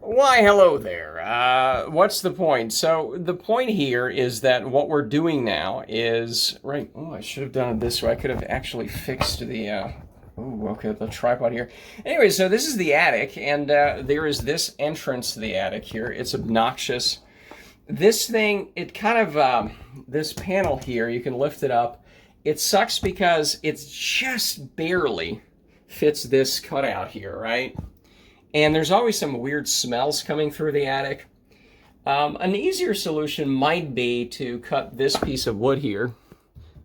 Why, hello there. What's the point? So the point here is that what we're doing now is right. Oh, I should have done it this way. I could have actually fixed the. Oh, okay, the tripod here. Anyway, so this is the attic, and there is this entrance to the attic here. It's obnoxious. This thing, it kind of this panel here. You can lift it up. It sucks because it's just barely fits this cutout here, right? And there's always some weird smells coming through the attic. An easier solution might be to cut this piece of wood here,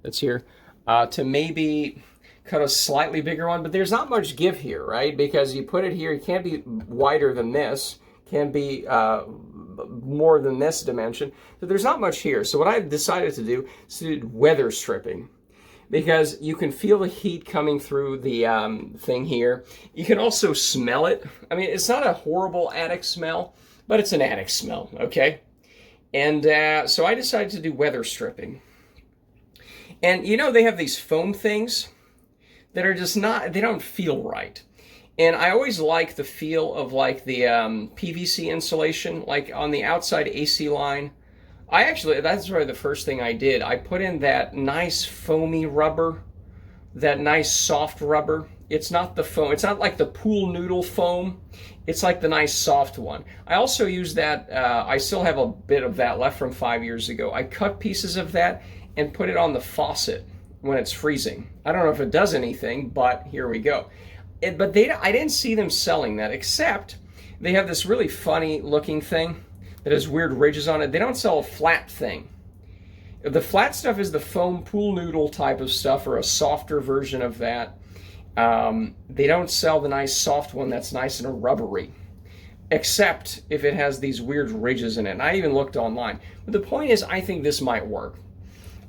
that's here, to maybe cut a slightly bigger one, but there's not much give here, right? Because you put it here, it can't be wider than this, can't be more than this dimension, so there's not much here. So what I've decided to do is to do weather stripping, because you can feel the heat coming through the thing here. You can also smell it. I mean, it's not a horrible attic smell, but it's an attic smell, okay? And so I decided to do weather stripping. And you know, they have these foam things that are just not, they don't feel right. And I always like the feel of like the PVC insulation, like on the outside AC line. That's probably the first thing I did. I put in that nice foamy rubber, that nice soft rubber. It's not the foam, it's not like the pool noodle foam. It's like the nice soft one. I also use that, I still have a bit of that left from 5 years ago. I cut pieces of that and put it on the faucet when it's freezing. I don't know if it does anything, but here we go. I didn't see them selling that, except they have this really funny looking thing that has weird ridges on it. They don't sell a flat thing. The flat stuff is the foam pool noodle type of stuff, or a softer version of that. They don't sell the nice soft one that's nice and rubbery, except if it has these weird ridges in it. And I even looked online. But the point is, I think this might work.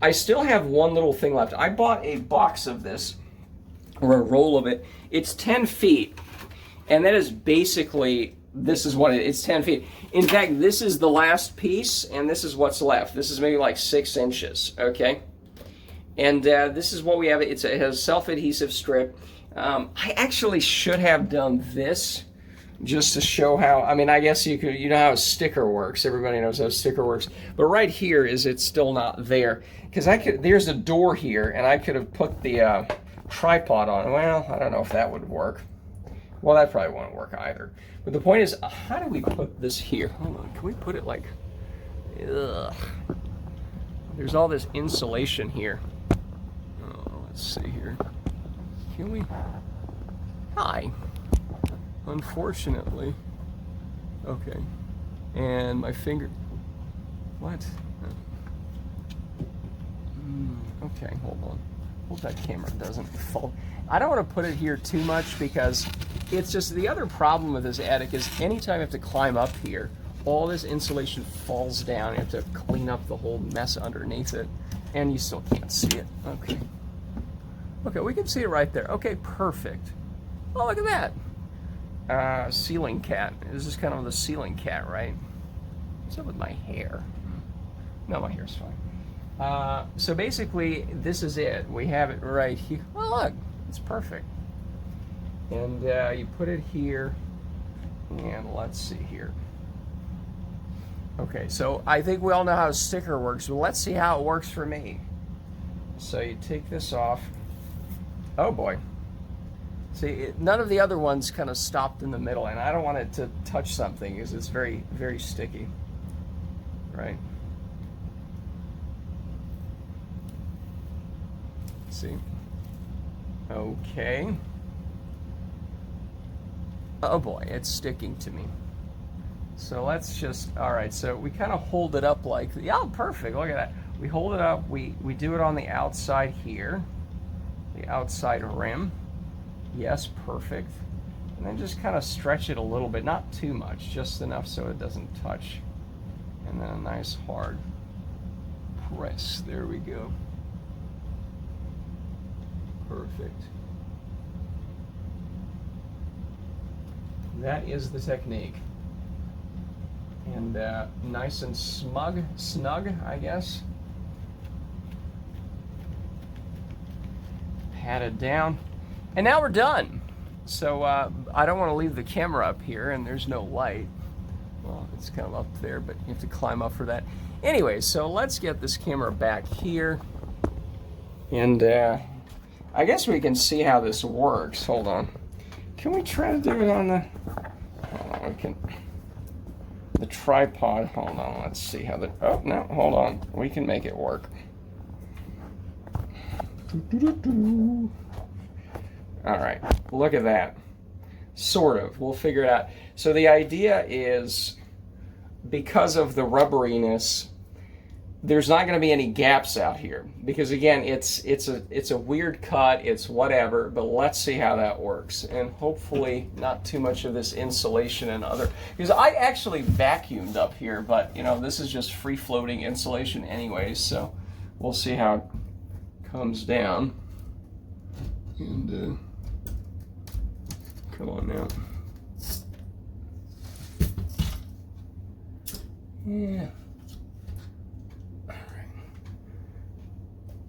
I still have one little thing left. I bought a box of this, or a roll of it. It's 10 feet, and that is basically, this is what it's 10 feet. In fact, this is the last piece, and this is what's left. This is maybe like 6 inches, okay? And this is what we have. It has a self-adhesive strip. I actually should have done this just to show how, I mean, I guess you know how a sticker works. Everybody knows how a sticker works. But right here it's still not there. Because there's a door here, and I could have put the tripod on. Well, I don't know if that would work. Well, that probably won't work either. But the point is, how do we put this here? Hold on, can we put it like, ugh. There's all this insulation here. Oh, let's see here. Can we? Hi. Unfortunately. Okay. And my finger. What? Okay, hold on. Hope that camera doesn't fall. I don't want to put it here too much because it's just the other problem with this attic is anytime you have to climb up here, all this insulation falls down. You have to clean up the whole mess underneath it, and you still can't see it. Okay. Okay, we can see it right there. Okay, perfect. Oh, look at that. Ceiling cat. This is kind of the ceiling cat, right? What's up with my hair? No, my hair's fine. So basically, this is it. We have it right here. Oh, look, it's perfect. And you put it here, and let's see here. Okay, so I think we all know how a sticker works, but let's see how it works for me. So you take this off. Oh boy. See, none of the other ones kind of stopped in the middle, and I don't want it to touch something because it's very, very sticky, right? Let's see. Okay. Oh boy, it's sticking to me. So let's just, all right, so we kind of hold it up like, yeah, perfect, look at that. We hold it up, we do it on the outside here, the outside rim. Yes, perfect. And then just kind of stretch it a little bit, not too much, just enough so it doesn't touch. And then a nice hard press, there we go. Perfect. That is the technique. And nice and snug, I guess. Pat it down. And now we're done. So I don't want to leave the camera up here and there's no light. Well, it's kind of up there, but you have to climb up for that. Anyway, so let's get this camera back here. And I guess we can see how this works. Hold on. Can we try to do it on the... Hold on, we can... The tripod. Hold on, let's see how the... Oh, no, hold on. We can make it work. All right, look at that. Sort of. We'll figure it out. So the idea is, because of the rubberiness, there's not going to be any gaps out here. Because again, it's a weird cut. It's whatever. But let's see how that works. And hopefully not too much of this insulation and other. Because I actually vacuumed up here, but you know this is just free floating insulation anyways. So we'll see how it comes down. And come on now. Yeah. All right.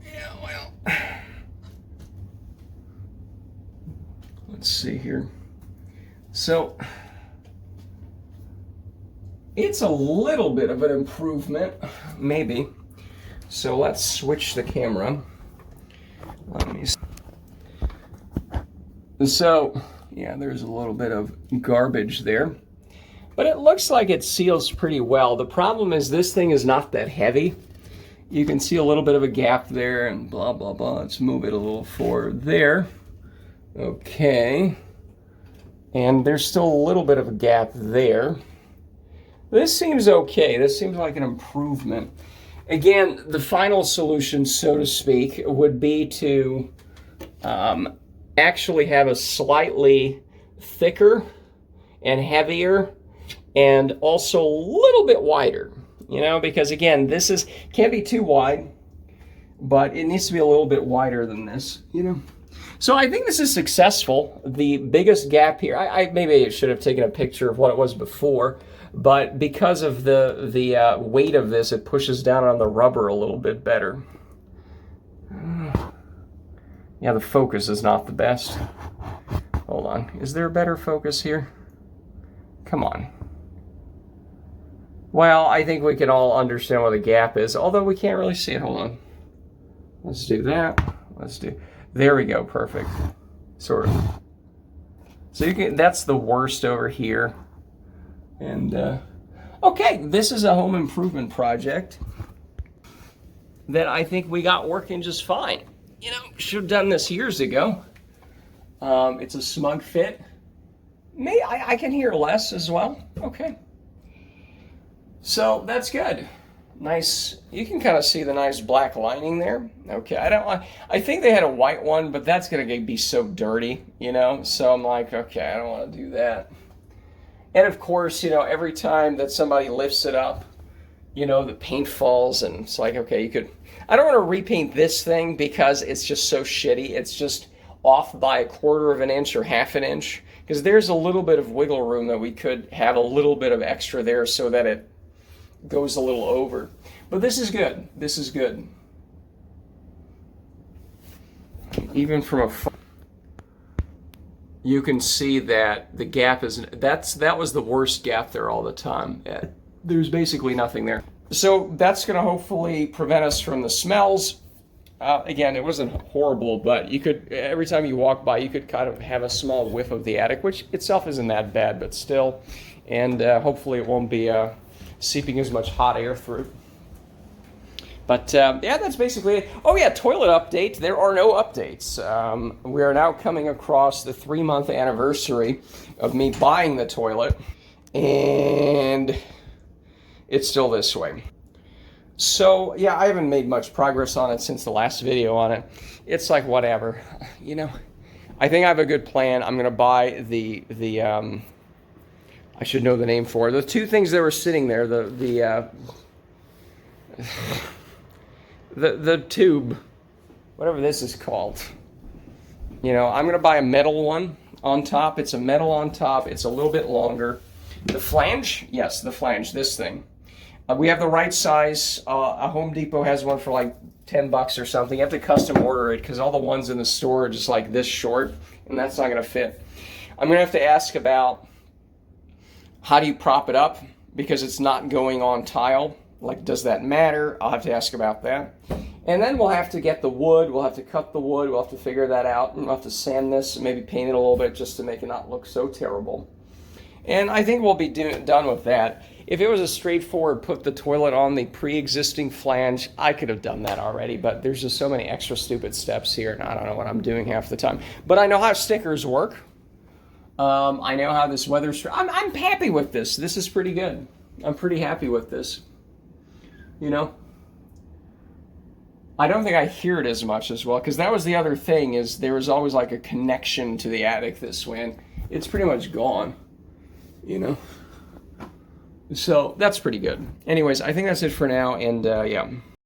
Yeah, well. Let's see here. So, it's a little bit of an improvement, maybe. So let's switch the camera. Let me see. So, yeah, there's a little bit of garbage there. But it looks like it seals pretty well. The problem is this thing is not that heavy. You can see a little bit of a gap there and blah, blah, blah. Let's move it a little forward there. Okay. And there's still a little bit of a gap there. This seems okay. This seems like an improvement. Again, the final solution, so to speak, would be to actually have a slightly thicker and heavier and also a little bit wider, you know, because again, this can't be too wide, but it needs to be a little bit wider than this, you know. So I think this is successful. The biggest gap here, I maybe should have taken a picture of what it was before, but because of the weight of this, it pushes down on the rubber a little bit better. Yeah, the focus is not the best. Hold on, is there a better focus here? Come on. Well, I think we can all understand what the gap is, although we can't really see it. Hold on. Let's do that. There we go, perfect. Sort of. So that's the worst over here. And, okay, this is a home improvement project that I think we got working just fine. You know, should have done this years ago. It's a smug fit. I can hear less as well. Okay. So that's good. Nice. You can kind of see the nice black lining there. Okay. I think they had a white one, but that's going to be so dirty, you know? So I'm like, okay, I don't want to do that. And of course, you know, every time that somebody lifts it up, you know, the paint falls and it's like, okay, I don't want to repaint this thing because it's just so shitty. It's just off by a quarter of an inch or half an inch because there's a little bit of wiggle room that we could have a little bit of extra there so that it goes a little over. But this is good. This is good. Even from afar, you can see that the gap that was the worst gap there all the time. There's basically nothing there. So that's going to hopefully prevent us from the smells. Again, it wasn't horrible, but you could, every time you walk by, you could kind of have a small whiff of the attic, which itself isn't that bad, but still. And hopefully it won't be seeping as much hot air through. But yeah, that's basically it. Oh yeah, toilet update. There are no updates. We are now coming across the 3-month anniversary of me buying the toilet, and it's still this way. So yeah, I haven't made much progress on it since the last video on it. It's like whatever, you know. I think I have a good plan. I'm gonna buy the I should know the name for it. The two things that were sitting there, the tube, whatever this is called. You know, I'm gonna buy a metal one on top. It's a metal on top. It's a little bit longer. The flange, yes, the flange. This thing. We have the right size. A Home Depot has one for like $10 or something. You have to custom order it because all the ones in the store are just like this short, and that's not gonna fit. I'm gonna have to ask about how do you prop it up? because it's not going on tile. Like, does that matter? I'll have to ask about that. And then we'll have to get the wood, we'll have to cut the wood, we'll have to figure that out, and we'll have to sand this, maybe paint it a little bit just to make it not look so terrible. And I think we'll be done with that. If it was a straightforward put the toilet on the pre-existing flange, I could have done that already, but there's just so many extra stupid steps here, and I don't know what I'm doing half the time. But I know how stickers work. I know how this weather... I'm happy with this. This is pretty good. I'm pretty happy with this. You know? I don't think I hear it as much as well, because that was the other thing, is there was always like a connection to the attic this way, and it's pretty much gone, you know? So that's pretty good. Anyways, I think that's it for now, and yeah.